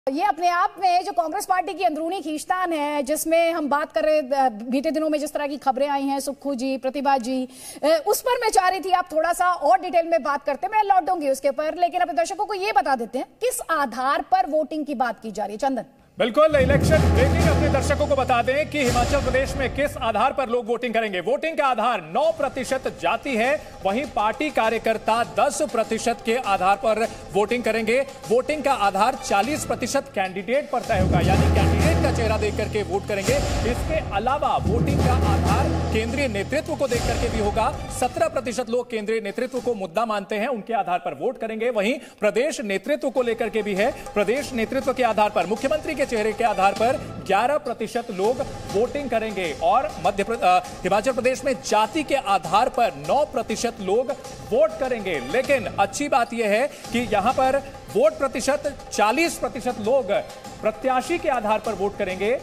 ये अपने आप में जो कांग्रेस पार्टी की अंदरूनी खींचतान है, जिसमें हम बात कर रहे बीते दिनों में जिस तरह की खबरें आई हैं, सुक्खू जी, प्रतिभा जी, उस पर मैं चाह रही थी आप थोड़ा सा और डिटेल में बात करते, मैं लौटूंगी उसके ऊपर, लेकिन अपने दर्शकों को ये बता देते हैं किस आधार पर वोटिंग की बात की जा रही है। चंदन, बिल्कुल इलेक्शन ब्रेकिंग अपने दर्शकों को बता दें कि हिमाचल प्रदेश में किस आधार पर लोग वोटिंग करेंगे। वोटिंग का आधार 9% जाति है, वहीं पार्टी कार्यकर्ता 10% के आधार पर वोटिंग करेंगे। वोटिंग का आधार 40% कैंडिडेट पर तय होगा, यानी कैंडिडेट का चेहरा देख करके वोट करेंगे। इसके अलावा वोटिंग का आधार केंद्रीय नेतृत्व को देख करके भी होगा। 17% लोग केंद्रीय नेतृत्व को मुद्दा मानते हैं, उनके आधार पर वोट करेंगे। वहीं प्रदेश नेतृत्व को लेकर के भी है, प्रदेश नेतृत्व के आधार पर, मुख्यमंत्री के चेहरे के आधार पर 11% लोग वोटिंग करेंगे। और हिमाचल प्रदेश में जाति के आधार पर 9% लोग वोट करेंगे। लेकिन अच्छी बात यह है कि यहां पर वोट प्रतिशत 40% लोग प्रत्याशी के आधार पर वोट करेंगे,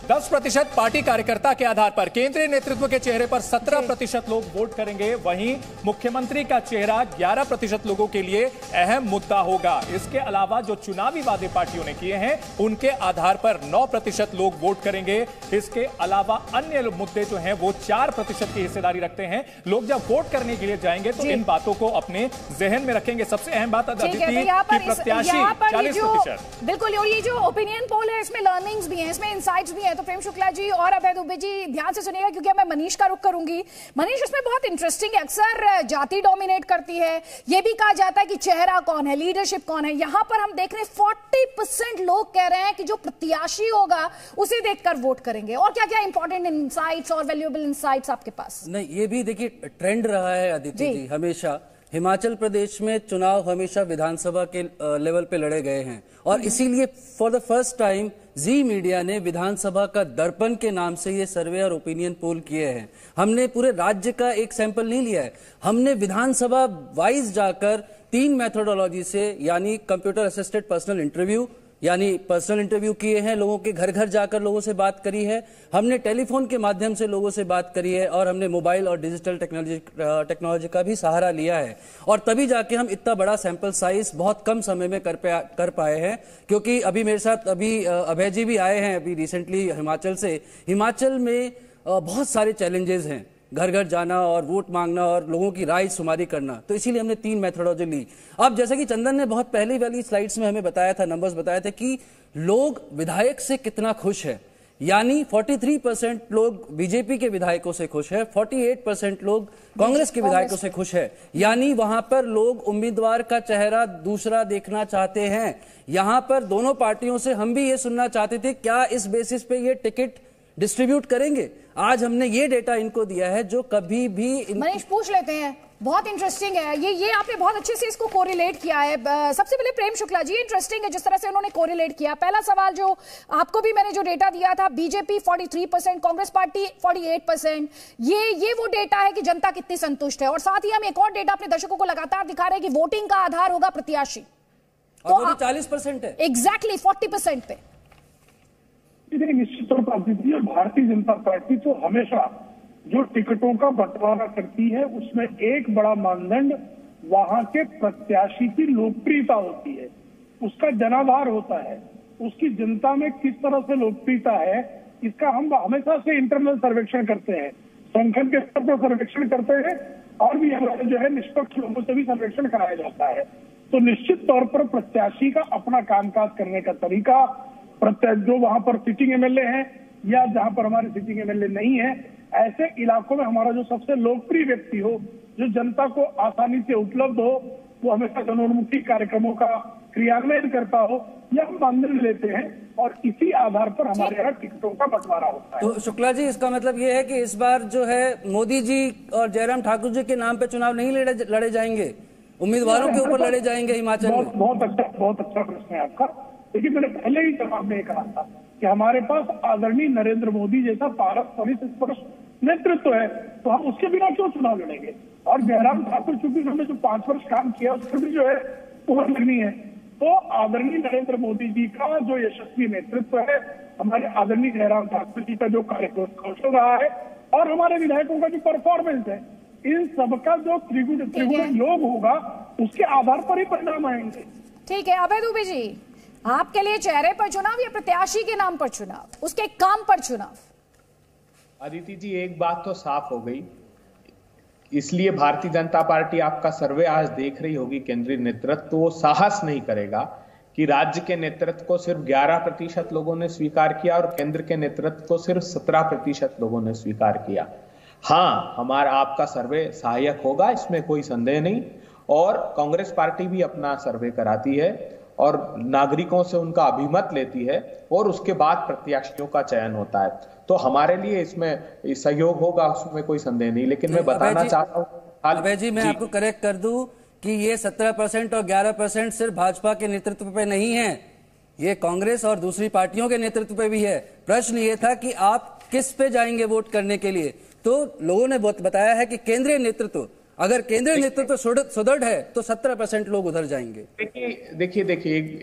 10% पार्टी कार्यकर्ता के आधार पर, केंद्रीय नेतृत्व के चेहरे पर 17% लोग वोट करेंगे। वहीं मुख्यमंत्री का चेहरा 11% लोगों के लिए अहम मुद्दा होगा। इसके अलावा जो चुनावी वादे पार्टियों ने किए हैं उनके आधार पर 9% लोग वोट करेंगे। इसके अलावा अन्य मुद्दे जो हैं वो 4% की हिस्सेदारी रखते हैं। लोग जब वोट करने के लिए जाएंगे तो इन बातों को अपने जहन में रखेंगे। सबसे अहम बात प्रत्याशी 40%। बिल्कुल, और ये जो ओपिनियन पोल है इसमें लर्निंग्स भी हैं, इसमें इंसाइट्स भी हैं। तो प्रेम शुक्ला जी और अभय दुबे जी ध्यान से सुनिएगा, क्योंकि मैं मनीष का रुख करूंगी। मनीष, इसमें बहुत इंटरेस्टिंग है, अक्सर जाति डोमिनेट करती है। यह भी कहा जाता है कि चेहरा कौन है, लीडरशिप कौन है। यहां पर हम देख रहे हैं 40% लोग कह रहे हैं कि जो प्रत्याशी होगा उसे देखकर वोट करेंगे। और क्या क्या इंपॉर्टेंट इनसाइट्स और वैल्यूएबल इनसाइट्स आपके पास? नहीं, ये भी देखिए ट्रेंड रहा है आदित्य जी, हमेशा हिमाचल प्रदेश में चुनाव हमेशा विधानसभा के लेवल पे लड़े गए हैं। और इसीलिए for the first time Zee media ने विधानसभा का दर्पण के नाम से ये सर्वे और ओपिनियन पोल किए हैं। हमने पूरे राज्य का एक सैंपल नहीं लिया है, हमने विधानसभा वाइज जाकर 3 मेथोडोलॉजी से, यानी कंप्यूटर असिस्टेड पर्सनल इंटरव्यू, यानी पर्सनल इंटरव्यू किए हैं, लोगों के घर घर जाकर लोगों से बात करी है, हमने टेलीफोन के माध्यम से लोगों से बात करी है, और हमने मोबाइल और डिजिटल टेक्नोलॉजी का भी सहारा लिया है। और तभी जाके हम इतना बड़ा सैंपल साइज बहुत कम समय में कर पाए हैं। क्योंकि अभी मेरे साथ अभय जी भी आए हैं अभी रिसेंटली हिमाचल से। हिमाचल में बहुत सारे चैलेंजेस हैं, घर घर जाना और वोट मांगना और लोगों की राय शुमारी करना। तो इसीलिए हमने 3 मेथोडोलॉजी ली। अब जैसे कि चंदन ने बहुत पहले वाली स्लाइड्स में हमें बताया था, नंबर्स बताए थे कि लोग विधायक से कितना खुश है। यानी 43% लोग बीजेपी के विधायकों से खुश है, 48% लोग कांग्रेस के विधायकों से खुश है। यानी वहां पर लोग उम्मीदवार का चेहरा दूसरा देखना चाहते हैं। यहां पर दोनों पार्टियों से हम भी ये सुनना चाहते थे, क्या इस बेसिस पे ये टिकट डिस्ट्रीब्यूट करेंगे। आज हमने ये डेटा इनको दिया है जो कभी भी मनीष पूछ लेते हैं, बहुत इंटरेस्टिंग है ये आपने बहुत अच्छे से इसको कोरिलेट किया है। सबसे पहले प्रेम शुक्ला जी, इंटरेस्टिंग है जिस तरह से उन्होंने कोरिलेट किया। पहला सवाल जो आपको भी मैंने जो डेटा दिया था, बीजेपी 43%, कांग्रेस पार्टी 48%, ये वो डेटा है कि जनता कितनी संतुष्ट है। और साथ ही हम एक और डेटा अपने दर्शकों को लगातार दिखा रहे हैं कि वोटिंग का आधार होगा प्रत्याशी, तो 40% है, एग्जैक्टली 40% पे। निश्चित तौर पर भारतीय जनता पार्टी तो हमेशा जो टिकटों का बंटवारा करती है उसमें एक बड़ा मानदंड वहां के प्रत्याशी की लोकप्रियता होती है, उसका जनाधार होता है, उसकी जनता में किस तरह से लोकप्रियता है। इसका हम हमेशा से इंटरनल सर्वेक्षण करते हैं, संगठन के स्तर पर सर्वेक्षण करते हैं, और भी हमारे जो है निष्पक्ष लोगों से भी सर्वेक्षण कराया जाता है। तो निश्चित तौर पर प्रत्याशी का अपना कामकाज करने का तरीका, जो वहां पर सिटिंग एमएलए हैं या जहां पर हमारे सिटिंग एमएलए नहीं है, ऐसे इलाकों में हमारा जो सबसे लोकप्रिय व्यक्ति हो, जो जनता को आसानी से उपलब्ध हो, वो हमेशा जनोन्मुखी कार्यक्रमों का क्रियान्वयन करता हो, यह हम मानदंड लेते हैं और इसी आधार पर हमारे यहाँ टिकटों का बंटवारा होता है। तो शुक्ला जी, इसका मतलब ये है कि इस बार जो है मोदी जी और जयराम ठाकुर जी के नाम पे चुनाव नहीं लड़े जाएंगे, उम्मीदवारों के ऊपर लड़े जाएंगे हिमाचल में? बहुत अच्छा प्रश्न है आपका। देखिए, मैंने पहले ही जवाब में कहा था कि हमारे पास आदरणीय नरेंद्र मोदी जैसा पारस्परिक स्पष्ट नेतृत्व है, तो हम उसके बिना क्यों चुनाव लड़ेंगे। और जयराम ठाकुर चूंकि उन्होंने जो 5 वर्ष काम किया उस पर भी जो है मुहर लगनी है। तो आदरणीय नरेंद्र मोदी जी का जो यशस्वी नेतृत्व है, हमारे आदरणीय जयराम ठाकुर जी का जो कार्यकौशल रहा है, और हमारे विधायकों का जो परफॉर्मेंस है, इन सबका जो त्रिगुण योग होगा उसके आधार पर ही परिणाम आएंगे। ठीक है, अभय दुबे जी, आपके लिए चेहरे पर चुनाव या प्रत्याशी के नाम पर चुनाव, उसके काम पर चुनाव? अदिति जी, एक बात तो साफ हो गई, इसलिए भारतीय जनता पार्टी आपका सर्वे आज देख रही होगी, केंद्रीय नेतृत्व तो वो साहस नहीं करेगा कि राज्य के नेतृत्व को सिर्फ 11% लोगों ने स्वीकार किया और केंद्र के नेतृत्व को सिर्फ 17% लोगों ने स्वीकार किया। हाँ, हमारा आपका सर्वे सहायक होगा, इसमें कोई संदेह नहीं, और कांग्रेस पार्टी भी अपना सर्वे कराती है और नागरिकों से उनका अभिमत लेती है और उसके बाद प्रत्याशियों का चयन होता है। तो हमारे लिए इसमें सहयोग होगा, उसमें कोई संदेह नहीं। लेकिन मैं बताना चाहता हूँ अभय जी, मैं आपको करेक्ट कर दूं कि ये 17% और 11% सिर्फ भाजपा के नेतृत्व पे नहीं है, ये कांग्रेस और दूसरी पार्टियों के नेतृत्व पे भी है। प्रश्न ये था कि आप किस पे जाएंगे वोट करने के लिए, तो लोगों ने बताया है कि केंद्रीय नेतृत्व, अगर केंद्रीय नेतृत्व सुदृढ़ है तो 17% लोग उधर जाएंगे। देखिए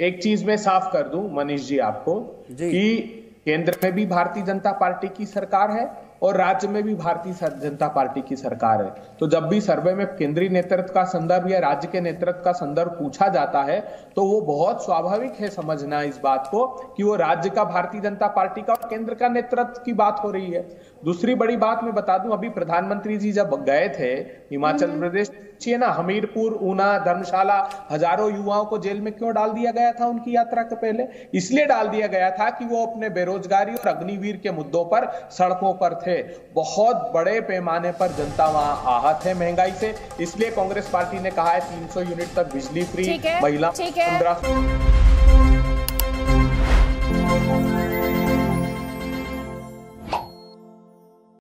एक चीज मैं साफ कर दूं मनीष जी आपको कि केंद्र में भी भारतीय जनता पार्टी की सरकार है और राज्य में भी भारतीय जनता पार्टी की सरकार है। तो जब भी सर्वे में केंद्रीय नेतृत्व का संदर्भ या राज्य के नेतृत्व का संदर्भ पूछा जाता है तो वो बहुत स्वाभाविक है समझना इस बात को कि वो राज्य का भारतीय जनता पार्टी का और केंद्र का नेतृत्व की बात हो रही है। दूसरी बड़ी बात मैं बता दूं, अभी प्रधानमंत्री जी जब गए थे हिमाचल प्रदेश ना, हमीरपुर, ऊना, धर्मशाला, हजारों युवाओं को जेल में क्यों डाल दिया गया था उनकी यात्रा के पहले? इसलिए डाल दिया गया था कि वो अपने बेरोजगारी और अग्निवीर के मुद्दों पर सड़कों पर थे। बहुत बड़े पैमाने पर जनता वहां आहत है महंगाई से, इसलिए कांग्रेस पार्टी ने कहा है 300 यूनिट तक बिजली फ्री, महिला 15